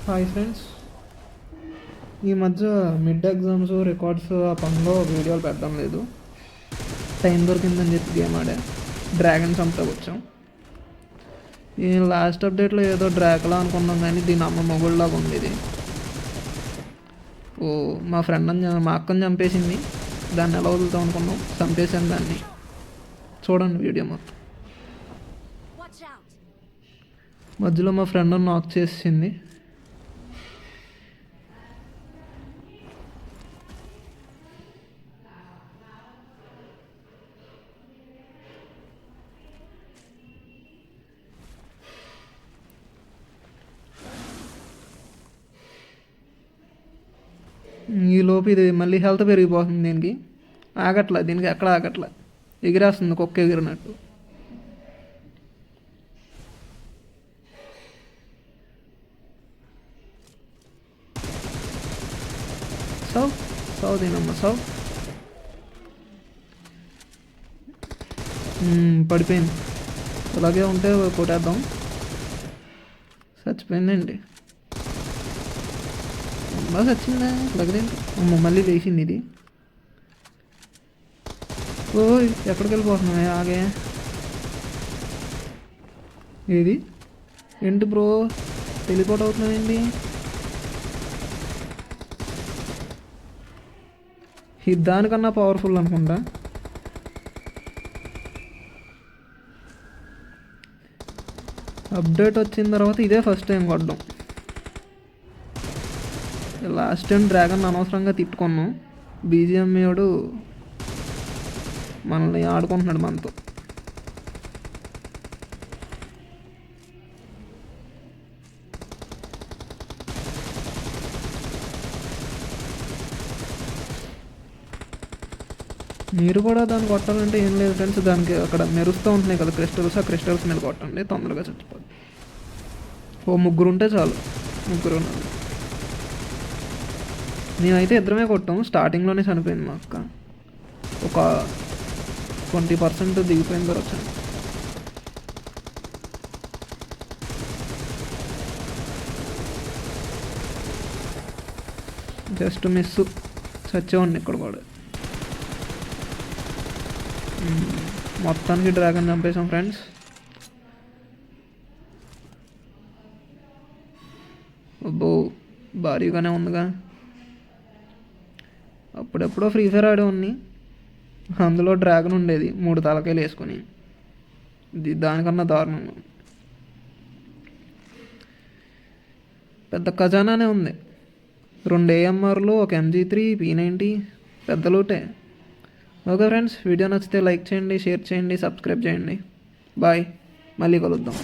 Hi friends, ఈ మధ్య mid exams records ఆ పనిలో వీడియోలు పెట్టడం లేదు. టైం దొరికిందని చెప్పి గేమ్ ఆడా డ్రాగన్ చంపుతా వచ్చాం. ఈ లాస్ట్ అప్డేట్లో ఏదో డ్రాకులా అనుకున్నాం, కానీ దీని అమ్మ మొగుళ్ళలాగా ఉంది ఇది. ఓ మా మా అక్కని చంపేసింది, దాన్ని ఎలా వదులుతాం అనుకున్నాం, చంపేసాను దాన్ని. చూడండి వీడియో మొత్తం. మధ్యలో మా ఫ్రెండ్ నాక్ చేసింది. ఈలోపు ఇది మళ్ళీ హెల్త్ పెరిగిపోతుంది. దీనికి ఎక్కడ ఆగట్లా, ఎగిరేస్తుంది కుక్క ఎగిరినట్టు. దీనమ్మ పడిపోయింది. అలాగే ఉంటే కొట్టేద్దాం. చచ్చిపోయిందండి. బాగా చచ్చిందా? దగ్గరేంటి అమ్మ, మళ్ళీ లేచింది ఇది. ఓ ఎక్కడికి వెళ్ళిపోతున్నాయి? ఆగే ఏది ఏంటి బ్రో, టెలిపోర్ట్ అవుతున్నాయండి. ఇది దానికన్నా పవర్ఫుల్ అనుకుంటా. అప్డేట్ వచ్చిన తర్వాత ఇదే ఫస్ట్ టైం కొట్టడం. లాస్ట్ టైం డ్రాగన్ అనవసరంగా తిట్టుకున్నాం. బీజిఎంఏడు మనల్ని ఆడుకుంటున్నాడు మనతో. మీరు కూడా దాన్ని కొట్టాలంటే ఏం లేదు ఫ్రెండ్స్, దానికి అక్కడ మెరుస్తూ ఉంటున్నాయి కదా క్రిస్టల్స్, ఆ క్రిస్టల్స్ మీద కొట్టండి, తొందరగా చచ్చిపోద్ది. ముగ్గురు ఉంటే చాలు. ముగ్గురు ఉన్నారు. మేమైతే ఇద్దరమే కొట్టాం. స్టార్టింగ్లోనే చనిపోయింది మా అక్క. ఒక 20% దిగిపోయిన తర్వాత వచ్చాను. జస్ట్ మిస్, చచ్చేవాడిని ఇక్కడ కూడా. మొత్తానికి డ్రాగన్ చంపేసాం ఫ్రెండ్స్. అబ్బో భారీగానే ఉందిగా. అప్పుడెప్పుడో ఫ్రీ ఫైర్ ఆడేవాడిని, అందులో డ్రాగన్ ఉండేది 3 తలకాయలు వేసుకొని. దానికన్నా దారుణంగా పెద్ద ఖజానానే ఉంది. 2 AMRలు, ఒక MG3, P90, పెద్ద లూటే. ఓకే ఫ్రెండ్స్, వీడియో నచ్చితే లైక్ చేయండి, షేర్ చేయండి, సబ్స్క్రైబ్ చేయండి. బాయ్, మళ్ళీ కలుద్దాం.